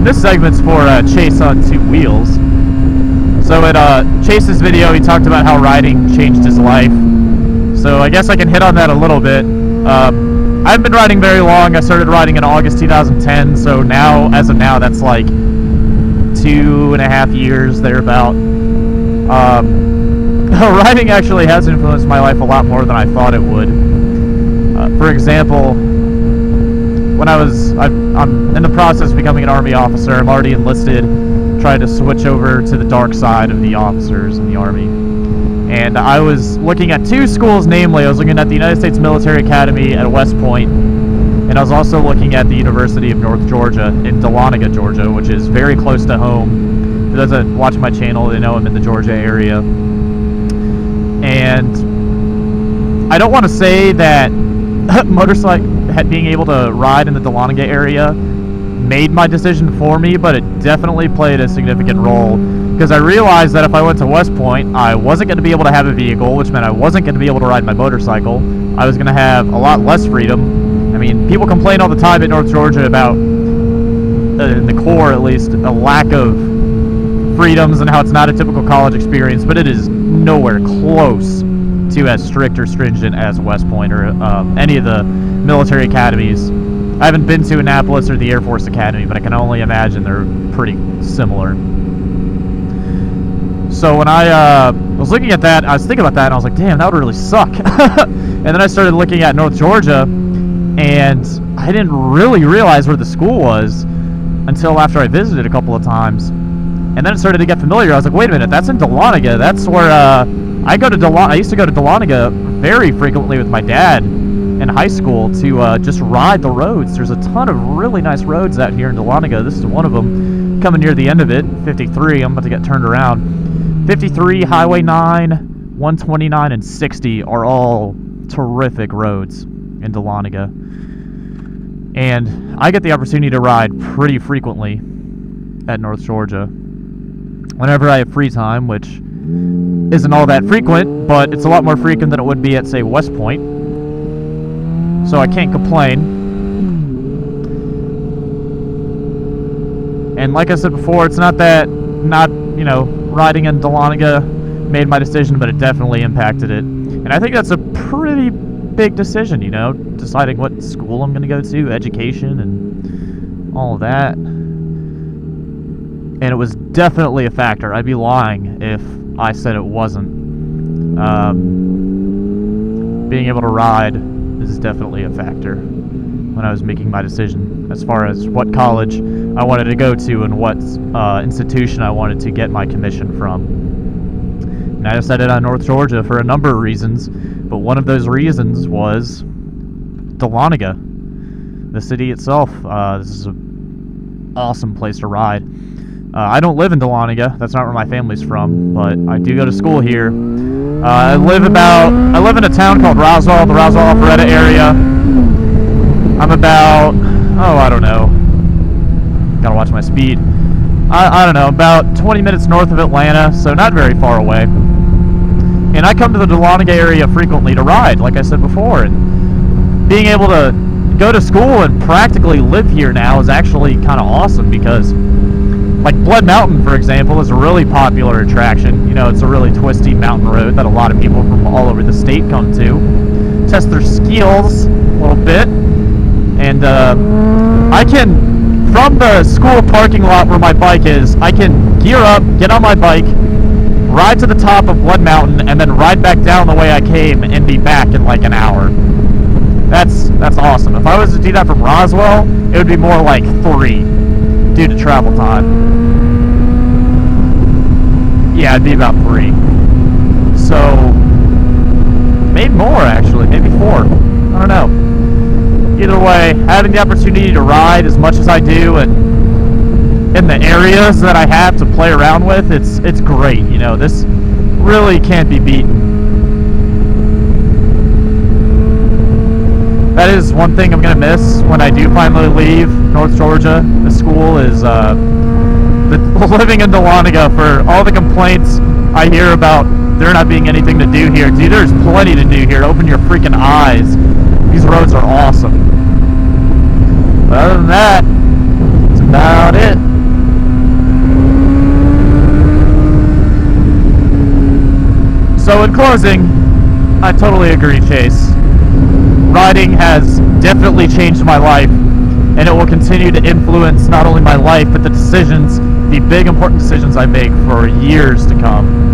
And this segment's for Chase on Two Wheels. So in Chase's video, he talked about how riding changed his life. So I guess I can hit on that a little bit. I haven't been riding very long. I started riding in August 2010, so now, as of now, that's like 2.5 years, thereabout. Riding actually has influenced my life a lot more than I thought it would. For example, when I'm in the process of becoming an Army officer. I'm already enlisted, trying to switch over to the dark side of the officers in the Army. And I was looking at two schools, namely, I was looking at the United States Military Academy at West Point, and I was also looking at the University of North Georgia in Dahlonega, Georgia, which is very close to home. Who doesn't watch my channel, they know I'm in the Georgia area. And I don't want to say that being able to ride in the Dahlonega area made my decision for me, but it definitely played a significant role. Because I realized that if I went to West Point, I wasn't going to be able to have a vehicle, which meant I wasn't going to be able to ride my motorcycle. I was going to have a lot less freedom. I mean, people complain all the time in North Georgia about, in the core at least, a lack of freedoms and how it's not a typical college experience, but it is nowhere close to as strict or stringent as West Point or any of the military academies. I haven't been to Annapolis or the Air Force Academy, but I can only imagine they're pretty similar. So when I was looking at that, I was thinking about that, and I was like, damn, that would really suck. And then I started looking at North Georgia, and I didn't really realize where the school was until after I visited a couple of times. And then it started to get familiar. I was like, wait a minute, that's in Dahlonega. That's where I used to go to Dahlonega very frequently with my dad in high school to just ride the roads. There's a ton of really nice roads out here in Dahlonega. This is one of them. Coming near the end of it, 53. I'm about to get turned around. 53, Highway 9, 129, and 60 are all terrific roads in Dahlonega. And I get the opportunity to ride pretty frequently at North Georgia whenever I have free time, which isn't all that frequent, but it's a lot more frequent than it would be at, say, West Point. So I can't complain. And like I said before, it's not riding in Dahlonega made my decision, but it definitely impacted it. And I think that's a pretty big decision, deciding what school I'm going to go to, education, and all of that. And it was definitely a factor. I'd be lying if I said it wasn't. Being able to ride is definitely a factor when I was making my decision as far as what college I wanted to go to and what institution I wanted to get my commission from. And I decided on North Georgia for a number of reasons, but one of those reasons was Dahlonega, the city itself. This is an awesome place to ride. I don't live in Dahlonega. That's not where my family's from, but I do go to school here. I live in a town called Roswell, the Roswell-Alpharetta area. I'm about, I don't know. Gotta watch my speed. I don't know, about 20 minutes north of Atlanta, so not very far away. And I come to the Dahlonega area frequently to ride, like I said before. And being able to go to school and practically live here now is actually kind of awesome because, like Blood Mountain, for example, is a really popular attraction. It's a really twisty mountain road that a lot of people from all over the state come to. Test their skills a little bit. And I can, from the school parking lot where my bike is, I can gear up, get on my bike, ride to the top of Blood Mountain, and then ride back down the way I came and be back in like an hour. That's awesome. If I was to do that from Roswell, it would be more like 3 due to travel time. Yeah, it'd be about 3. So, maybe more actually, maybe 4. I don't know. Either way, having the opportunity to ride as much as I do and in the areas that I have to play around with, it's great. This really can't be beaten. That is one thing I'm going to miss when I do finally leave North Georgia. The school is living in Dahlonega. For all the complaints I hear about there not being anything to do here. Dude, there's plenty to do here. Open your freaking eyes. These roads are awesome. But other than that, that's about it. So in closing, I totally agree, Chase. Riding has definitely changed my life, and it will continue to influence not only my life, but the big important decisions I make for years to come.